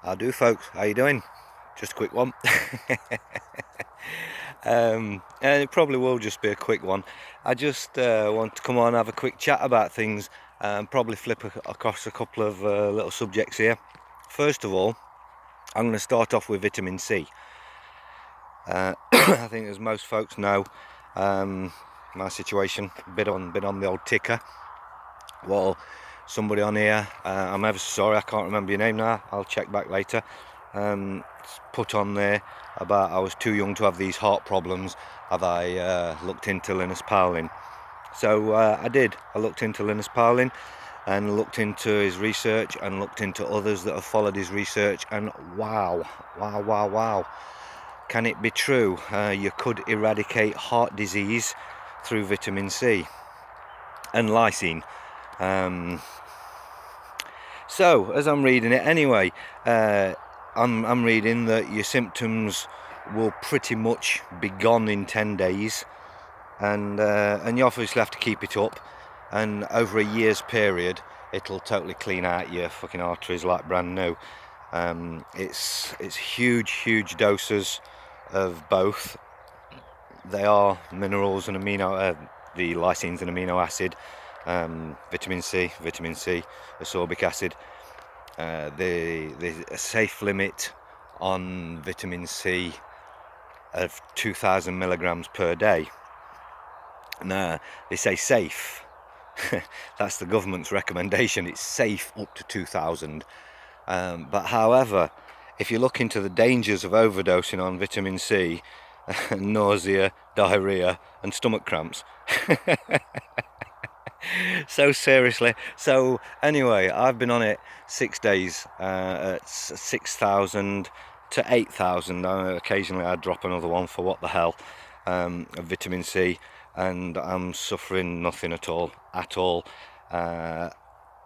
How do, folks? How you doing? Just a quick one. And it probably will just be a quick one. I just want to come on and have a quick chat about things and probably flip across a couple of little subjects here. First of all, I'm going to start off with vitamin C. I think as most folks know, my situation, been on the old ticker. Well, somebody on here, I'm ever so sorry, I can't remember your name now, I'll check back later, put on there about I was too young to have these heart problems. Have I looked into Linus Pauling? So I did. I looked into Linus Pauling and looked into his research and looked into others that have followed his research, and wow, can it be true? You could eradicate heart disease through vitamin C and lysine. So as I'm reading it anyway, I'm reading that your symptoms will pretty much be gone in 10 days, and you obviously have to keep it up, and over a year's period it'll totally clean out your fucking arteries like brand new. It's huge doses of both. They are minerals and the lysine's an amino acid, vitamin C, ascorbic acid. There's a safe limit on vitamin C of 2,000 milligrams per day. Now, they say safe. That's the government's recommendation. It's safe up to 2,000. But however, if you look into the dangers of overdosing on vitamin C, nausea, diarrhea, and stomach cramps. So seriously. So anyway, I've been on it 6 days at 6,000 to 8,000. Occasionally I drop another one for what the hell, of vitamin C, and I'm suffering nothing at all.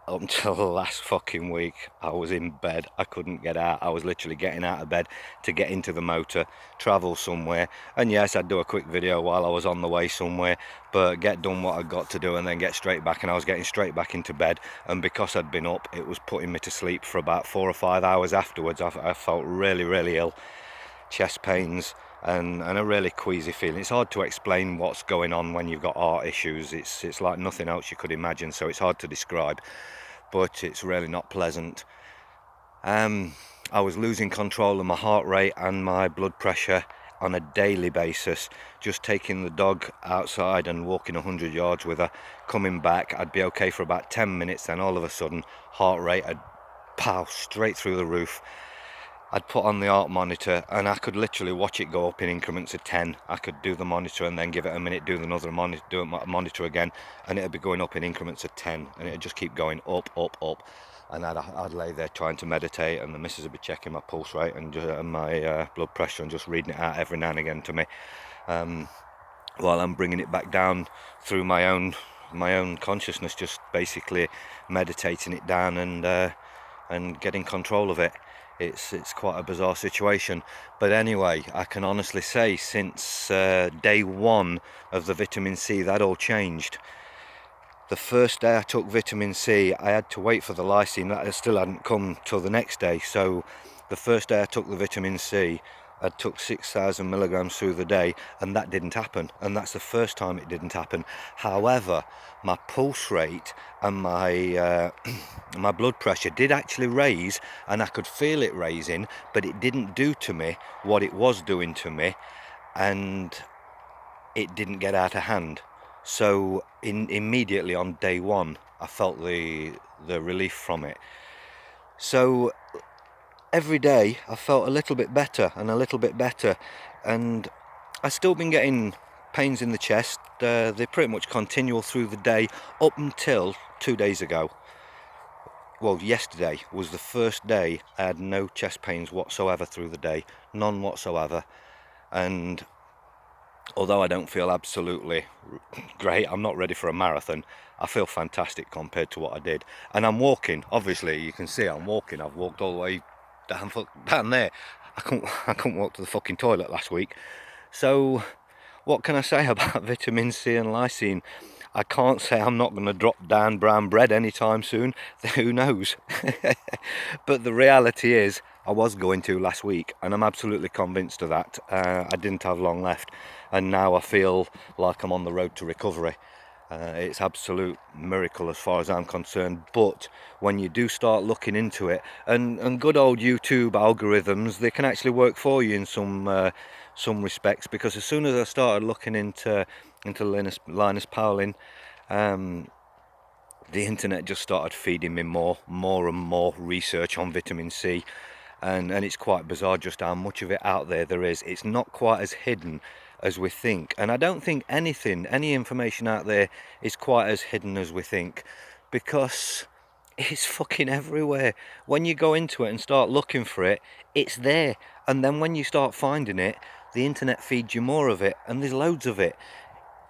Up until the last fucking week. I was in bed, I couldn't get out. I was literally getting out of bed to get into the motor, travel somewhere, and yes, I'd do a quick video while I was on the way somewhere, but get done what I got to do and then get straight back, and I was getting straight back into bed, and because I'd been up, it was putting me to sleep for about 4 or 5 hours afterwards. I felt really ill, chest pains, and a really queasy feeling. It's hard to explain what's going on when you've got heart issues. It's like nothing else you could imagine, so it's hard to describe, but it's really not pleasant. I was losing control of my heart rate and my blood pressure on a daily basis. Just taking the dog outside and walking 100 yards with her, coming back, I'd be okay for about 10 minutes, then all of a sudden heart rate would pow straight through the roof. I'd put on the heart monitor and I could literally watch it go up in increments of 10. I could do the monitor and then give it a minute, do another monitor, do a monitor again, and it'd be going up in increments of 10, and it'd just keep going up. And I'd lay there trying to meditate, and the missus would be checking my pulse rate and my blood pressure and just reading it out every now and again to me, while I'm bringing it back down through my own consciousness, just basically meditating it down and getting control of it. It's quite a bizarre situation, but anyway, I can honestly say since day one of the vitamin C, that all changed. The first day I took vitamin C, I had to wait for the lysine. That still hadn't come till the next day. So the first day I took the vitamin C, I took 6,000 milligrams through the day, and that didn't happen. And that's the first time it didn't happen. However, my pulse rate and my my blood pressure did actually raise, and I could feel it raising, but it didn't do to me what it was doing to me, and it didn't get out of hand. So immediately on day one, I felt the relief from it. So every day I felt a little bit better and a little bit better, and I've still been getting pains in the chest. They're pretty much continual through the day up until 2 days ago. Well, yesterday was the first day I had no chest pains whatsoever through the day, none whatsoever. And although I don't feel absolutely great, I'm not ready for a marathon, I feel fantastic compared to what I did. And I'm walking, obviously you can see I'm walking. I've walked all the way down there. I couldn't walk to the fucking toilet last week. So what can I say about vitamin C and lysine? I can't say I'm not going to drop down brown bread anytime soon. Who knows? But the reality is I was going to last week, and I'm absolutely convinced of that. I didn't have long left, and now I feel like I'm on the road to recovery. It's absolute miracle as far as I'm concerned. But when you do start looking into it, and good old YouTube algorithms, they can actually work for you in some respects, because as soon as I started looking into Linus Pauling, the internet just started feeding me more and more research on vitamin C, and it's quite bizarre just how much of it out there is. It's not quite as hidden as we think, and I don't think any information out there is quite as hidden as we think, because it's fucking everywhere. When you go into it and start looking for it, it's there, and then when you start finding it, the internet feeds you more of it, and there's loads of it.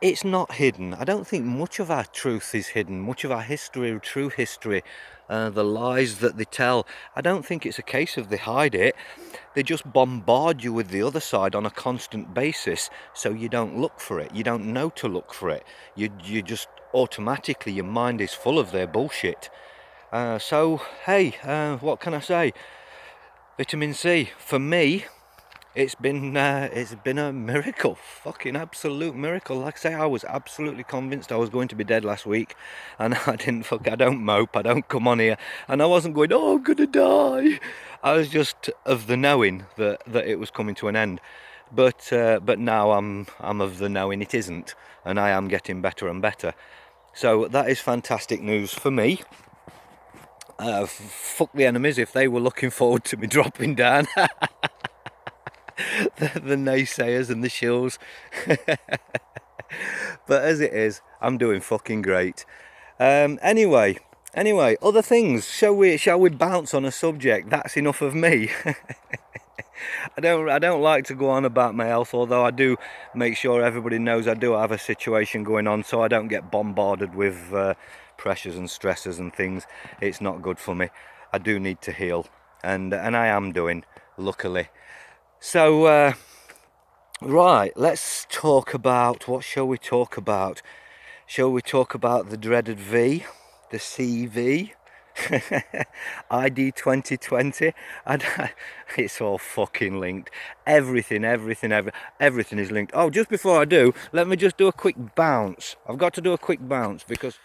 It's not hidden. I don't think much of our truth is hidden, much of our history, true history, the lies that they tell. I don't think it's a case of they hide it. They just bombard you with the other side on a constant basis, so you don't look for it. You don't know to look for it. You just automatically, your mind is full of their bullshit. So, hey, what can I say? Vitamin C, for me, it's been a miracle, fucking absolute miracle. Like I say, I was absolutely convinced I was going to be dead last week, and I don't mope, I don't come on here, and I wasn't going, oh, I'm gonna die. I was just of the knowing that it was coming to an end. But now I'm of the knowing it isn't, and I am getting better and better. So that is fantastic news for me. Fuck the enemies if they were looking forward to me dropping down. the naysayers and the shills. But as it is, I'm doing fucking great. Anyway, other things. Shall we bounce on a subject? That's enough of me. I don't like to go on about my health, although I do make sure everybody knows I do have a situation going on, so I don't get bombarded with pressures and stresses and things. It's not good for me. I do need to heal, and I am doing, luckily. So right, let's talk about, what shall we talk about? Shall we talk about the dreaded V, the CV, ID 2020? It's all fucking linked. Everything is linked. Oh, just before I do, let me just do a quick bounce. I've got to do a quick bounce because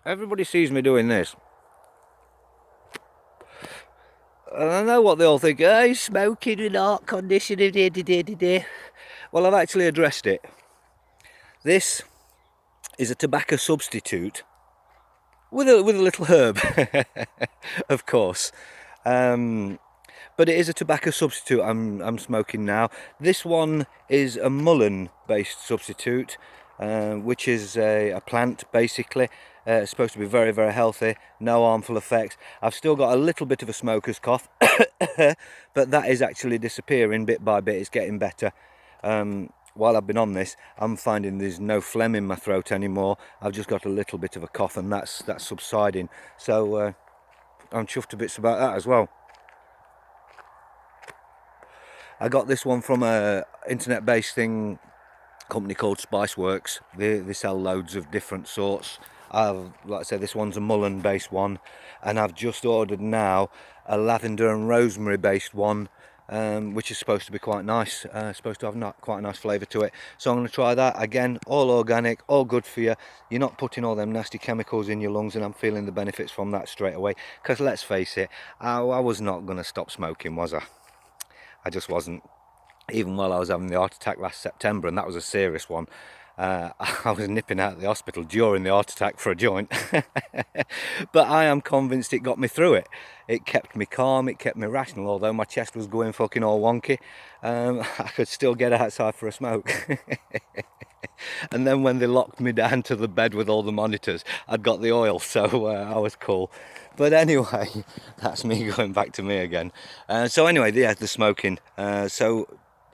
everybody sees me doing this. And I know what they all think, oh, he's smoking in heart conditioning. Well, I've actually addressed it. This is a tobacco substitute with a little herb, of course. But it is a tobacco substitute I'm smoking now. This one is a mullein-based substitute, which is a plant, basically. It's supposed to be very, very healthy, no harmful effects. I've still got a little bit of a smoker's cough, but that is actually disappearing bit by bit. It's getting better. While I've been on this, I'm finding there's no phlegm in my throat anymore. I've just got a little bit of a cough, and that's subsiding. So I'm chuffed to bits about that as well. I got this one from a internet-based company called Spiceworks. They sell loads of different sorts. Like I said, this one's a mullein-based one, and I've just ordered now a lavender and rosemary-based one, which is supposed to be quite nice. Supposed to have quite a nice flavour to it. So I'm going to try that. Again, all organic, all good for you. You're not putting all them nasty chemicals in your lungs, and I'm feeling the benefits from that straight away. Because let's face it, I was not going to stop smoking, was I? I just wasn't. Even while I was having the heart attack last September, and that was a serious one. I was nipping out of the hospital during the heart attack for a joint. But I am convinced it got me through it. It kept me calm, it kept me rational, although my chest was going fucking all wonky. I could still get outside for a smoke. And then when they locked me down to the bed with all the monitors, I'd got the oil, so I was cool. But anyway, that's me going back to me again. So anyway, yeah, the smoking. So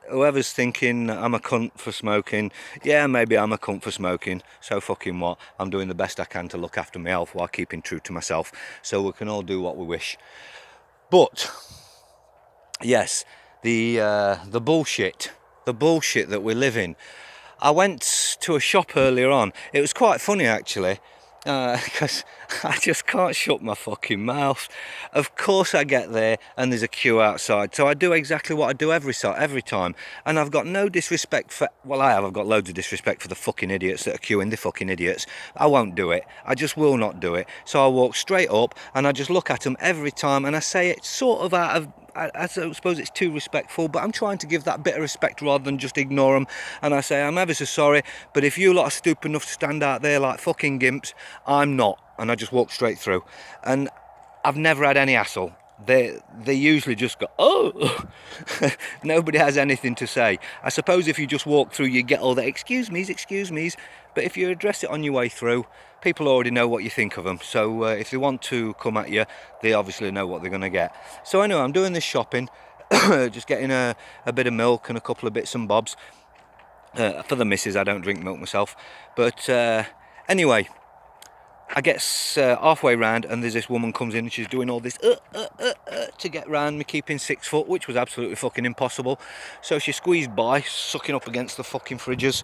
whoever's thinking I'm a cunt for smoking, yeah, maybe I'm a cunt for smoking. So fucking what? I'm doing the best I can to look after my health while keeping true to myself. So we can all do what we wish. But yes, the bullshit that we live in. I went to a shop earlier on. It was quite funny actually. because I just can't shut my fucking mouth. Of course I get there and there's a queue outside, so I do exactly what I do every time, and I've got no disrespect for, well, I've got loads of disrespect for the fucking idiots that are queuing, the fucking idiots. I won't do it, I just will not do it. So I walk straight up and I just look at them every time, and I say it sort of out of, I suppose it's too respectful, but I'm trying to give that bit of respect rather than just ignore them. And I say, I'm ever so sorry, but if you lot are stupid enough to stand out there like fucking gimps, I'm not. And I just walk straight through. And I've never had any hassle. They usually just go, oh. Nobody has anything to say. I suppose if you just walk through, you get all the excuse me's. But if you address it on your way through, people already know what you think of them. So if they want to come at you, they obviously know what they're going to get. So anyway, I'm doing this shopping, just getting a bit of milk and a couple of bits and bobs. For the missus, I don't drink milk myself. But anyway, I get halfway round and there's this woman comes in and she's doing all this to get round me, keeping 6 foot, which was absolutely fucking impossible. So she squeezed by, sucking up against the fucking fridges,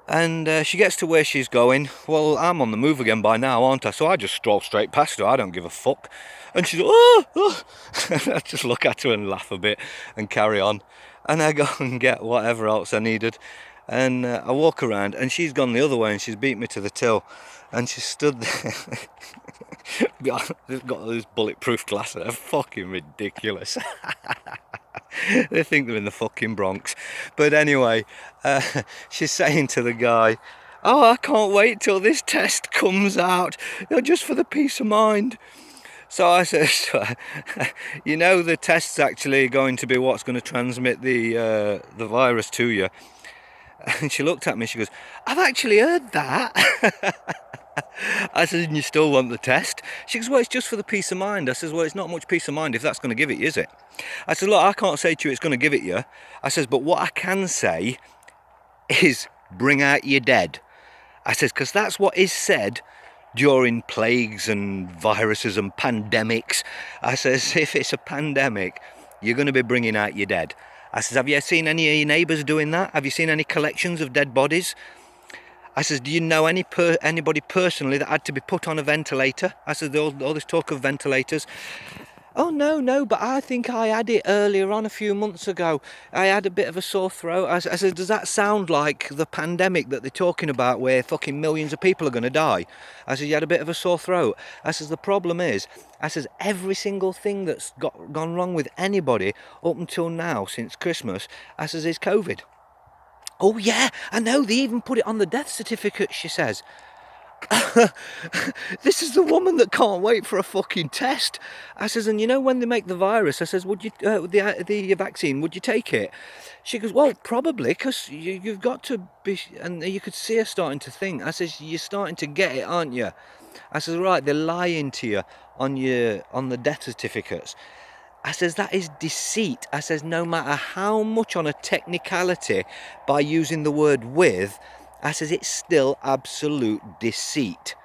and she gets to where she's going. Well, I'm on the move again by now, aren't I? So I just stroll straight past her, I don't give a fuck. And she's I just look at her and laugh a bit and carry on, and I go and get whatever else I needed. And I walk around and she's gone the other way and she's beat me to the till, and she stood there. They've got those bulletproof glasses, they're fucking ridiculous. They think they're in the fucking Bronx. But anyway, she's saying to the guy, oh, I can't wait till this test comes out, just for the peace of mind. So I said, you know, the test's actually going to be what's going to transmit the virus to you. And she looked at me, she goes, I've actually heard that. I said, and you still want the test? She goes, well, it's just for the peace of mind. I says, well, it's not much peace of mind if that's going to give it you, is it? I said, look, I can't say to you it's going to give it you. I says, but what I can say is bring out your dead. I says, because that's what is said during plagues and viruses and pandemics. I says, if it's a pandemic, you're going to be bringing out your dead. I says, have you seen any of your neighbours doing that? Have you seen any collections of dead bodies? I says, do you know anybody personally that had to be put on a ventilator? I said, all this talk of ventilators. Oh, no, but I think I had it earlier on, a few months ago. I had a bit of a sore throat. I said, does that sound like the pandemic that they're talking about where fucking millions of people are going to die? I said, you had a bit of a sore throat. I says, the problem is, I says, every single thing that's gone wrong with anybody up until now, since Christmas, I says, is COVID. Oh yeah, I know, they even put it on the death certificate, she says. This is the woman that can't wait for a fucking test. I says, and you know when they make the virus, I says, would you the vaccine, would you take it? She goes, well, probably, because you've got to be, and you could see her starting to think. I says, you're starting to get it, aren't you? I says, right, they're lying to you on the death certificates. I says, that is deceit. I says, no matter how much on a technicality by using the word with, I says, it's still absolute deceit.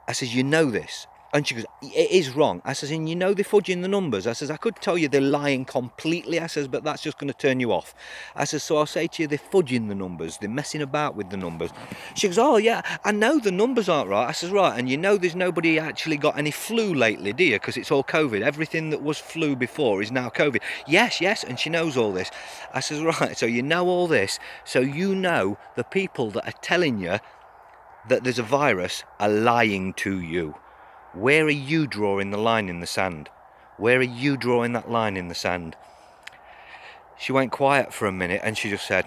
I says, you know this. And she goes, it is wrong. I says, and you know they're fudging the numbers. I says, I could tell you they're lying completely. I says, but that's just going to turn you off. I says, so I'll say to you, they're fudging the numbers. They're messing about with the numbers. She goes, oh yeah, I know the numbers aren't right. I says, right, and you know there's nobody actually got any flu lately, do you? Because it's all COVID. Everything that was flu before is now COVID. Yes, and she knows all this. I says, right, so you know all this. So you know the people that are telling you that there's a virus are lying to you. Where are you drawing the line in the sand? Where are you drawing that line in the sand? She went quiet for a minute and she just said,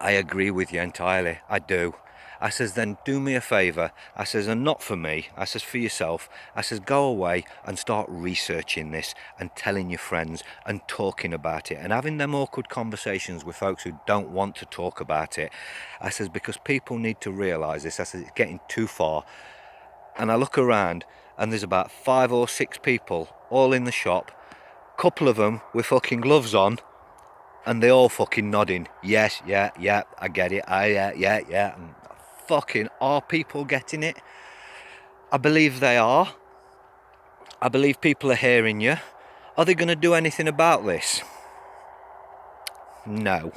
I agree with you entirely, I do. I says, then do me a favour. I says, and not for me. I says, for yourself. I says, go away and start researching this and telling your friends and talking about it and having them awkward conversations with folks who don't want to talk about it. I says, because people need to realise this. I says, it's getting too far. And I look around and there's about 5 or 6 people all in the shop, couple of them with fucking gloves on, and they all fucking nodding, yes, yeah, I get it, yeah. And fucking, are people getting it? I believe they are. I believe people are hearing you. Are they going to do anything about this? No.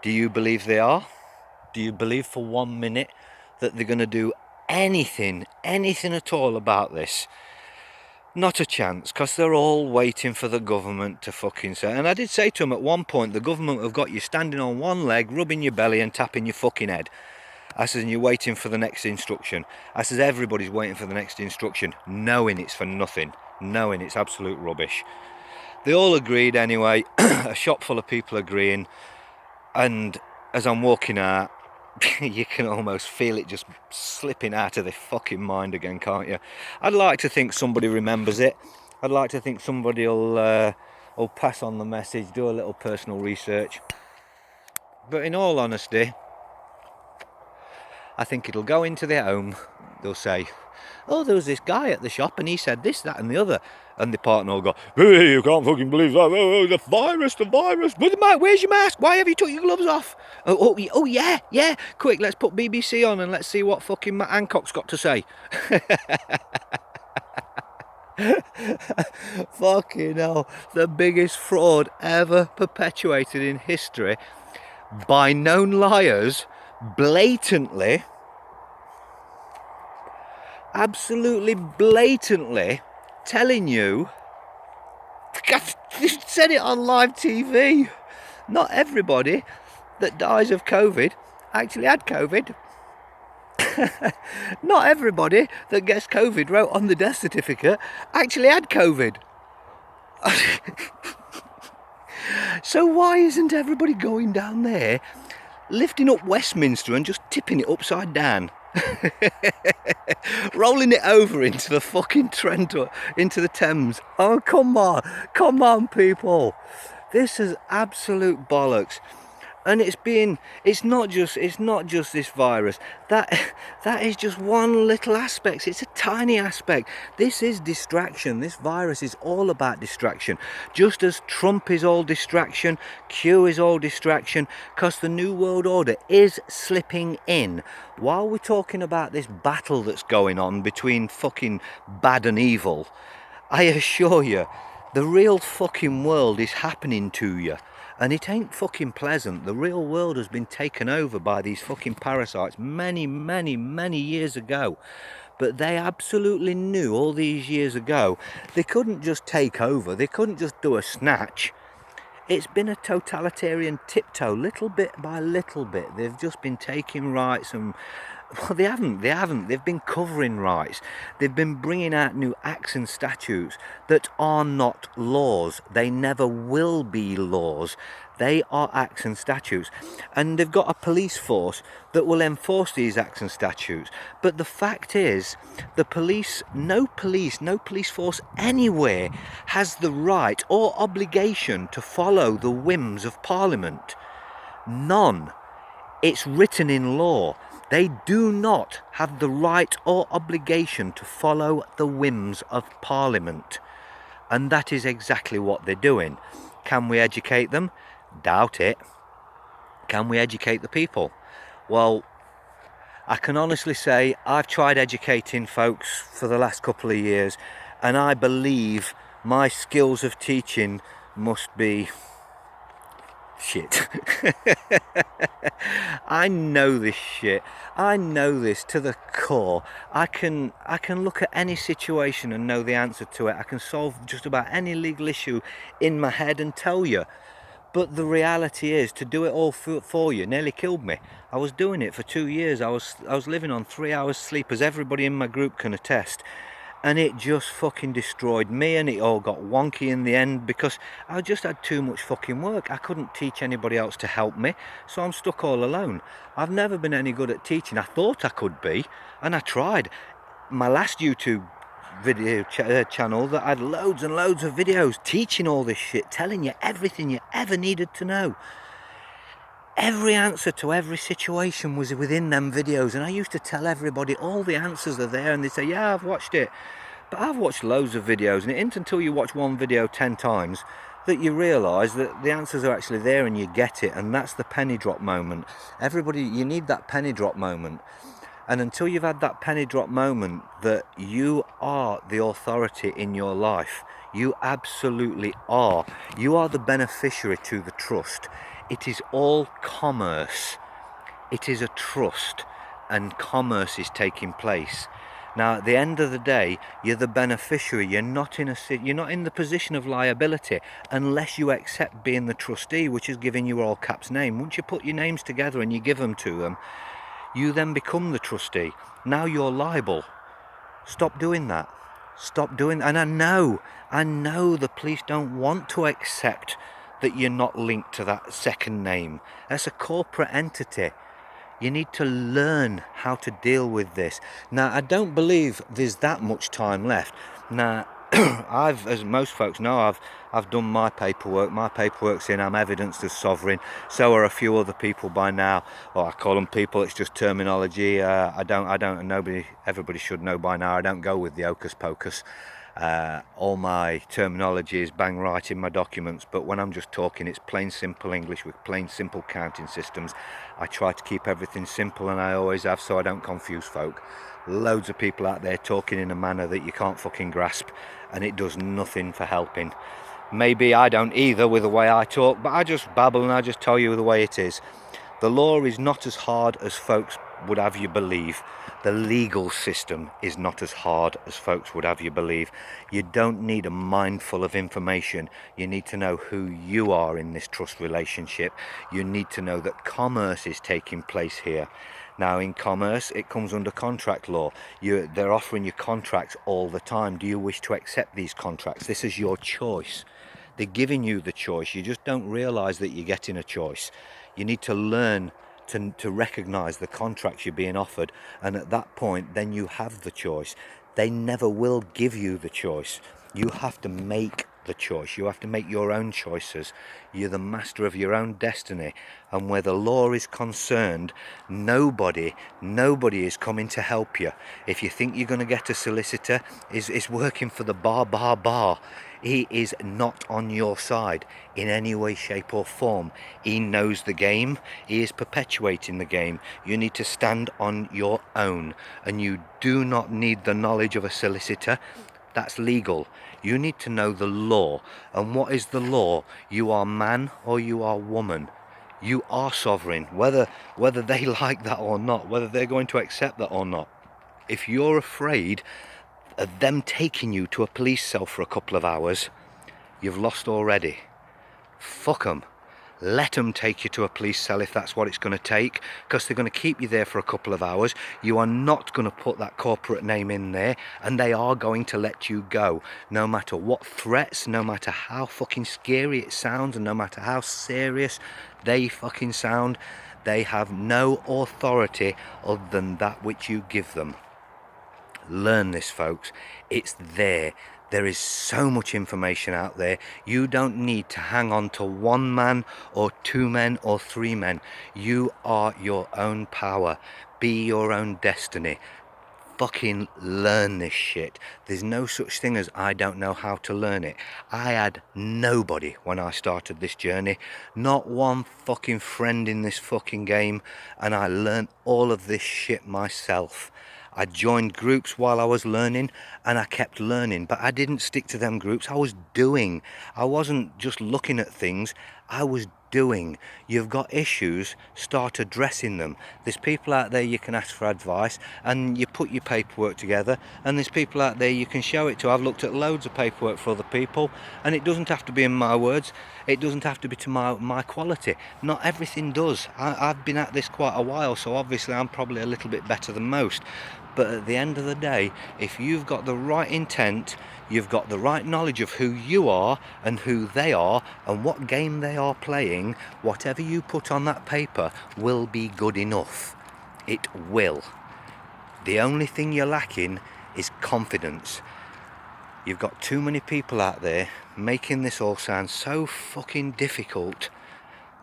Do you believe they are? Do you believe for 1 minute that they're going to do anything at all about this. Not a chance, because they're all waiting for the government to fucking say. And I did say to them at one point, the government have got you standing on one leg, rubbing your belly and tapping your fucking head. I says, and you're waiting for the next instruction. I says, everybody's waiting for the next instruction, knowing it's for nothing, knowing it's absolute rubbish. They all agreed anyway, a shop full of people agreeing, and as I'm walking out, you can almost feel it just slipping out of their fucking mind again, can't you? I'd like to think somebody remembers it. I'd like to think somebody will pass on the message, do a little personal research. But in all honesty, I think it'll go into their home. They'll say, oh, there was this guy at the shop and he said this, that and the other. And the partner will go, hey, you can't fucking believe that. Oh, the virus. Where's your mask? Why have you took your gloves off? Oh, yeah. Quick, let's put BBC on and let's see what fucking Matt Hancock's got to say. Fucking hell. The biggest fraud ever perpetuated in history by known liars, blatantly, absolutely blatantly telling you, I've said it on live TV, not everybody that dies of COVID actually had COVID. Not everybody that gets COVID wrote on the death certificate actually had COVID. So why isn't everybody going down there, lifting up Westminster and just tipping it upside down? Rolling it over into the fucking Trent or into the Thames. Oh, come on people, this is absolute bollocks. And it's not just this virus. That is just one little aspect. It's a tiny aspect. This is distraction. This virus is all about distraction. Just as Trump is all distraction, Q is all distraction, because the New World Order is slipping in. While we're talking about this battle that's going on between fucking bad and evil, I assure you, the real fucking world is happening to you. And it ain't fucking pleasant. The real world has been taken over by these fucking parasites many years ago. But they absolutely knew all these years ago they couldn't just take over. They couldn't just do a snatch. It's been a totalitarian tiptoe, little bit by little bit. They've just been taking rights and... Well, they haven't. They've been covering rights. They've been bringing out new acts and statutes that are not laws. They never will be laws. They are acts and statutes. And they've got a police force that will enforce these acts and statutes. But the fact is, no police force anywhere has the right or obligation to follow the whims of Parliament. None. It's written in law. They do not have the right or obligation to follow the whims of Parliament. And that is exactly what they're doing. Can we educate them? Doubt it. Can we educate the people? Well, I can honestly say I've tried educating folks for the last couple of years, and I believe my skills of teaching must be shit. I know this shit. I know this to the core. I can look at any situation and know the answer to it. I can solve just about any legal issue in my head and tell you. But the reality is, to do it all for you nearly killed me. I was doing it for 2 years. I was living on 3 hours sleep, as everybody in my group can attest. And it just fucking destroyed me, and it all got wonky in the end because I just had too much fucking work. I couldn't teach anybody else to help me, so I'm stuck all alone. I've never been any good at teaching. I thought I could be, and I tried. My last YouTube video channel that had loads and loads of videos teaching all this shit, telling you everything you ever needed to know. Every answer to every situation was within them videos, and I used to tell everybody all the answers are there, and they'd say, yeah, I've watched it. But I've watched loads of videos, and it isn't until you watch one video 10 times that you realise that the answers are actually there and you get it, and that's the penny drop moment. Everybody, you need that penny drop moment. And until you've had that penny drop moment that you are the authority in your life, you absolutely are. You are the beneficiary to the trust. It is all commerce. It is a trust. and commerce is taking place. Now, at the end of the day, you're the beneficiary. You're not in the position of liability unless you accept being the trustee, which is giving you all caps name. Once you put your names together and you give them to them, you then become the trustee. Now you're liable. Stop doing that. Stop doing. And I know the police don't want to accept that you're not linked to that second name. That's a corporate entity. You need to learn how to deal with this. Now, I don't believe there's that much time left. Now, as most folks know, I've done my paperwork. My paperwork's in. I'm evidenced as sovereign. So are a few other people by now. Well, I call them people. It's just terminology. Everybody should know by now. I don't go with the hocus pocus. All my terminology is bang right in my documents, but when I'm just talking, it's plain simple English with plain simple counting systems. I try to keep everything simple, and I always have, so I don't confuse folk. Loads of people out there talking in a manner that you can't fucking grasp, and it does nothing for helping. Maybe I don't either with the way I talk, but I just babble and I just tell you the way it is. The law is not as hard as folks would have you believe. The legal system is not as hard as folks would have you believe. You don't need a mind full of information. You need to know who you are in this trust relationship. You need to know that commerce is taking place here. Now, in commerce, it comes under contract law. They're offering you contracts all the time. Do you wish to accept these contracts? This is your choice. They're giving you the choice. You just don't realise that you're getting a choice. You need to learn to recognise the contracts you're being offered, and at that point then you have the choice. They never will give you the choice. You have to make the choice. You have to make your own choices. You're the master of your own destiny, and where the law is concerned, nobody is coming to help you. If you think you're going to get a solicitor, is working for the bar. He is not on your side in any way, shape or form. He knows the game. He is perpetuating the game. You need to stand on your own, and you do not need the knowledge of a solicitor. That's legal. You need to know the law. And what is the law? You are man or you are woman. You are sovereign, whether they like that or not, whether they're going to accept that or not. If you're afraid of them taking you to a police cell for a couple of hours, you've lost already. Fuck them. Let them take you to a police cell if that's what it's going to take, because they're going to keep you there for a couple of hours. You are not going to put that corporate name in there, and they are going to let you go. No matter what threats, no matter how fucking scary it sounds, and no matter how serious they fucking sound, they have no authority other than that which you give them. Learn this, folks. It's there. There is so much information out there. You don't need to hang on to one man or two men or three men. You are your own power. Be your own destiny. Fucking learn this shit. There's no such thing as I don't know how to learn it. I had nobody when I started this journey. Not one fucking friend in this fucking game. And I learned all of this shit myself. I joined groups while I was learning, and I kept learning, but I didn't stick to them groups. I was doing. I wasn't just looking at things, I was doing. You've got issues, start addressing them. There's people out there you can ask for advice, and you put your paperwork together, and there's people out there you can show it to. I've looked at loads of paperwork for other people, and it doesn't have to be in my words. It doesn't have to be to my quality. Not everything does. I've been at this quite a while, so obviously I'm probably a little bit better than most. But at the end of the day, if you've got the right intent, you've got the right knowledge of who you are and who they are and what game they are playing, whatever you put on that paper will be good enough. It will. The only thing you're lacking is confidence. You've got too many people out there making this all sound so fucking difficult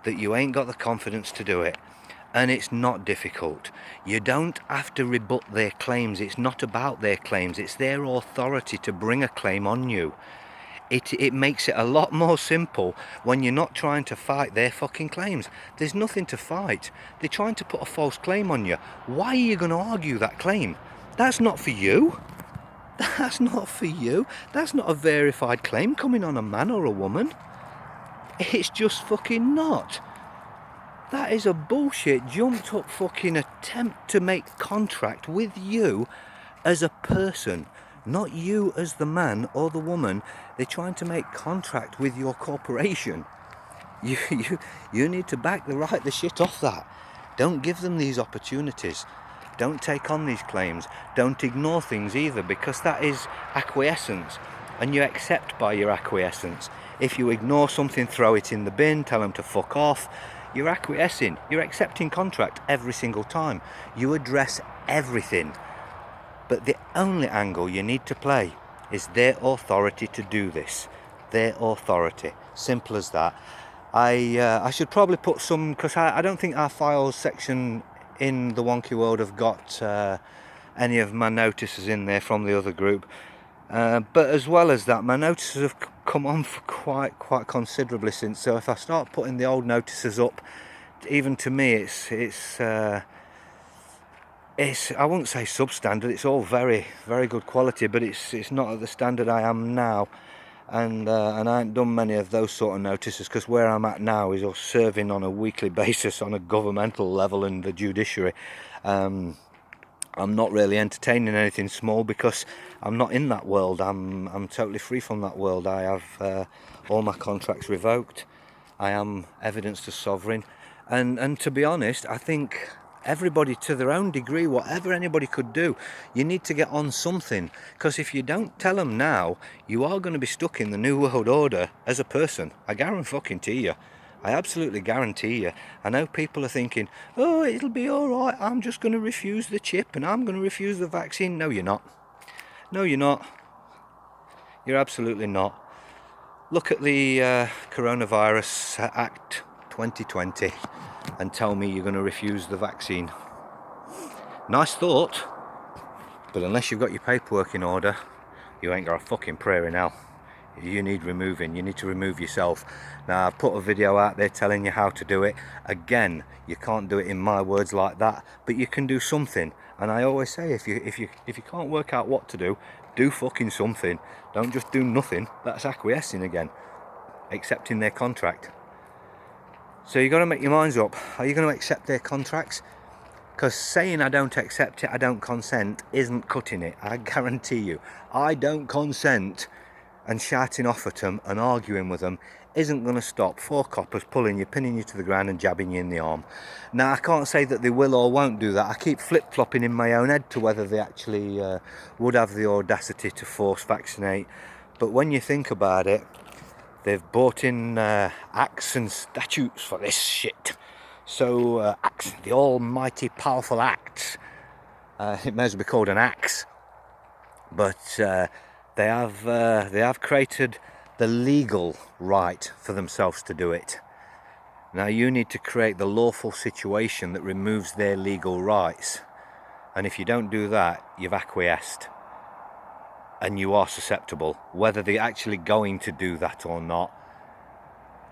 that you ain't got the confidence to do it. And it's not difficult. You don't have to rebut their claims. It's not about their claims. It's their authority to bring a claim on you. It makes it a lot more simple when you're not trying to fight their fucking claims. There's nothing to fight. They're trying to put a false claim on you. Why are you going to argue that claim? That's not for you. That's not for you. That's not a verified claim coming on a man or a woman. It's just fucking not. That is a bullshit jumped up fucking attempt to make contact with you as a person, not you as the man or the woman. They're trying to make contact with your corporation. You need to back the shit off that. Don't give them these opportunities. Don't take on these claims. Don't ignore things either, because that is acquiescence, and you accept by your acquiescence. If you ignore something, throw it in the bin, tell them to fuck off, you're acquiescing. You're accepting contract every single time. You address everything. But the only angle you need to play is their authority to do this. Their authority. Simple as that. I should probably put some, because I don't think our files section in the Wonky World have got any of my notices in there from the other group. But as well as that, my notices have come on for quite considerably since. So if I start putting the old notices up, even to me, it's I wouldn't say substandard. It's all very good quality, but it's not at the standard I am now. And I ain't done many of those sort of notices, because where I'm at now is serving on a weekly basis on a governmental level and the judiciary. I'm not really entertaining anything small, because I'm not in that world. I'm totally free from that world. I have all my contracts revoked. I am evidence to sovereign, and to be honest, I think everybody to their own degree, whatever anybody could do, you need to get on something, because if you don't tell them now, you are going to be stuck in the New World Order as a person. I guarantee you. I absolutely guarantee you. I know people are thinking, oh, it'll be alright, I'm just going to refuse the chip and I'm going to refuse the vaccine. No, you're not. No, you're not. You're absolutely not. Look at the Coronavirus Act 2020 and tell me you're going to refuse the vaccine. Nice thought, but unless you've got your paperwork in order, you ain't got a fucking prayer in hell. You need removing. You need to remove yourself. Now, I've put a video out there telling you how to do it. Again, you can't do it in my words like that, but you can do something. And I always say, if you can't work out what to do fucking something. Don't just do nothing. That's acquiescing again, accepting their contract. So you got to make your minds up. Are you going to accept their contracts? Because saying I don't accept it, I don't consent, isn't cutting it. I guarantee you. I don't consent, and shouting off at them and arguing with them isn't going to stop four coppers pulling you, pinning you to the ground and jabbing you in the arm. Now, I can't say that they will or won't do that. I keep flip-flopping in my own head to whether they actually would have the audacity to force vaccinate. But when you think about it, they've brought in acts and statutes for this shit. So acts, the almighty powerful acts. It may as well be called an axe. But they have created the legal right for themselves to do it. Now you need to create the lawful situation that removes their legal rights. And if you don't do that, you've acquiesced. And you are susceptible. Whether they're actually going to do that or not,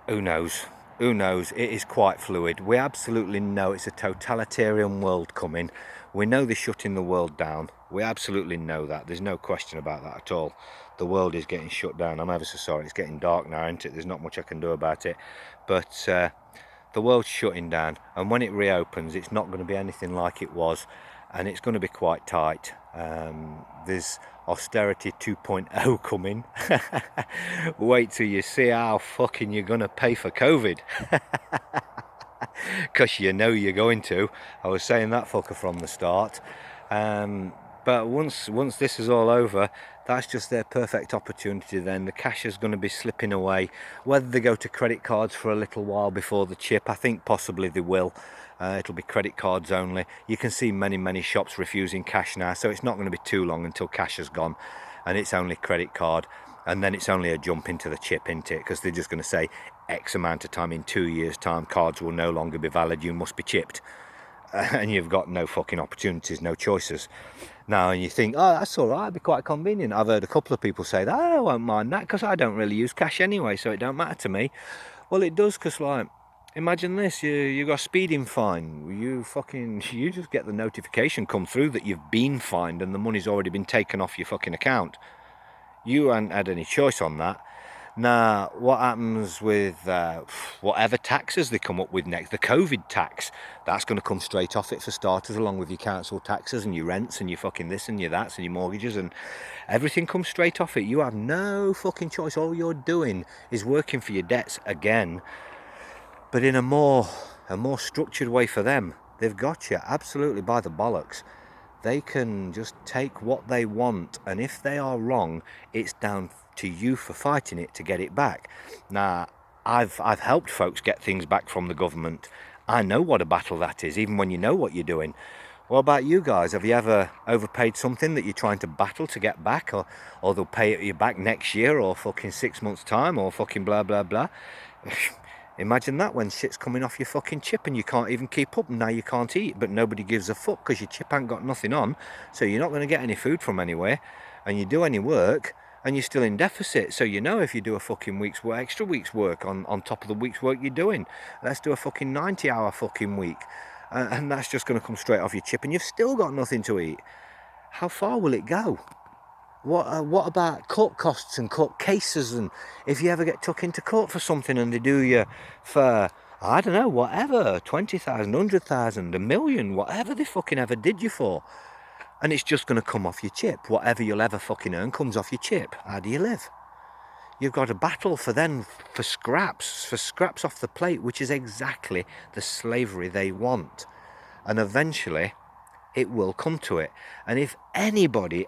who knows? Who knows? It is quite fluid. We absolutely know it's a totalitarian world coming. We know they're shutting the world down. We absolutely know that. There's no question about that at all. The world is getting shut down. I'm ever so sorry. It's getting dark now, isn't it? There's not much I can do about it. But the world's shutting down. And when it reopens, it's not going to be anything like it was. And it's going to be quite tight. There's austerity 2.0 coming. Wait till you see how fucking you're going to pay for COVID. Because you know you're going to. I was saying that fucker from the start. But once this is all over, that's just their perfect opportunity then. The cash is going to be slipping away. Whether they go to credit cards for a little while before the chip, I think possibly they will. It'll be credit cards only. You can see many shops refusing cash now, so it's not going to be too long until cash has gone and it's only credit card. And then it's only a jump into the chip, isn't it? Because they're just going to say X amount of time, in 2 years' time, cards will no longer be valid, you must be chipped. And you've got no fucking opportunities, no choices. Now, and you think, oh, that's all right, it'd be quite convenient. I've heard a couple of people say that, oh, I won't mind that, because I don't really use cash anyway, so it don't matter to me. Well, it does, because, like, imagine this, you got a speeding fine. You just get the notification come through that you've been fined and the money's already been taken off your fucking account. You hadn't had any choice on that. Now, what happens with whatever taxes they come up with next? The COVID tax, that's going to come straight off it for starters, along with your council taxes and your rents and your fucking this and your that's and your mortgages, and everything comes straight off it. You have no fucking choice. All you're doing is working for your debts again, but in a more structured way for them. They've got you absolutely by the bollocks. They can just take what they want, and if they are wrong, it's down to you for fighting it to get it back. Now, I've helped folks get things back from the government. I know what a battle that is, even when you know what you're doing. What about you guys? Have you ever overpaid something that you're trying to battle to get back, or they'll pay it you back next year, or fucking 6 months time, or fucking blah blah blah? Imagine that, when shit's coming off your fucking chip and you can't even keep up, and now you can't eat, but nobody gives a fuck because your chip ain't got nothing on, so you're not going to get any food from anywhere, and you do any work and you're still in deficit. So you know, if you do a fucking extra week's work on top of the week's work you're doing, let's do a fucking 90-hour fucking week, and that's just going to come straight off your chip, and you've still got nothing to eat. How far will it go? What about court costs and court cases, and if you ever get took into court for something and they do you for, I don't know, whatever, 20,000, 100,000, a million, whatever they fucking ever did you for, and it's just going to come off your chip. Whatever you'll ever fucking earn comes off your chip. How do you live? You've got to battle for scraps off the plate, which is exactly the slavery they want. And eventually it will come to it. And if anybody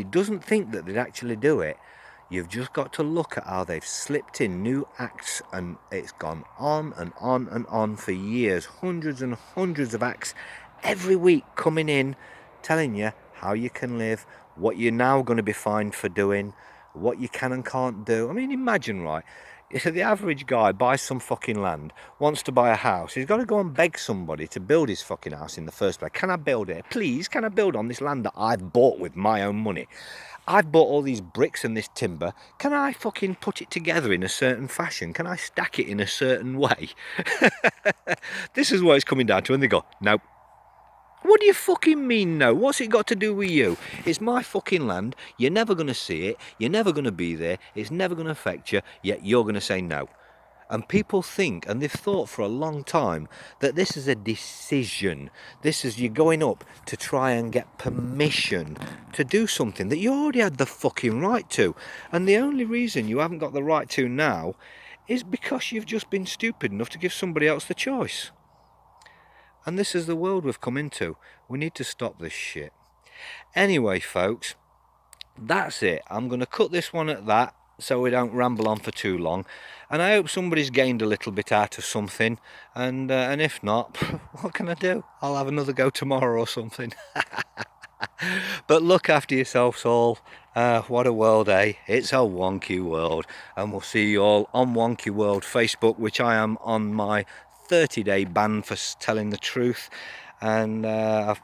doesn't think that they'd actually do it, you've just got to look at how they've slipped in new acts, and it's gone on and on and on for years. Hundreds and hundreds of acts every week coming in, telling you how you can live, what you're now going to be fined for doing, what you can and can't do. I mean, imagine, right? The average guy buys some fucking land, wants to buy a house. He's got to go and beg somebody to build his fucking house in the first place. Can I build it? Please, can I build on this land that I've bought with my own money? I've bought all these bricks and this timber. Can I fucking put it together in a certain fashion? Can I stack it in a certain way? This is what it's coming down to. And they go, nope. What do you fucking mean no? What's it got to do with you? It's my fucking land. You're never going to see it. You're never going to be there. It's never going to affect you. Yet you're going to say no. And people think, and they've thought for a long time, that this is a decision. This is you going up to try and get permission to do something that you already had the fucking right to. And the only reason you haven't got the right to now is because you've just been stupid enough to give somebody else the choice. And this is the world we've come into. We need to stop this shit. Anyway, folks, that's it. I'm going to cut this one at that so we don't ramble on for too long. And I hope somebody's gained a little bit out of something. And if not, what can I do? I'll have another go tomorrow or something. But look after yourselves all. What a world, eh? It's a wonky world. And we'll see you all on Wonky World Facebook, which I am on my 30-day ban for telling the truth, and I've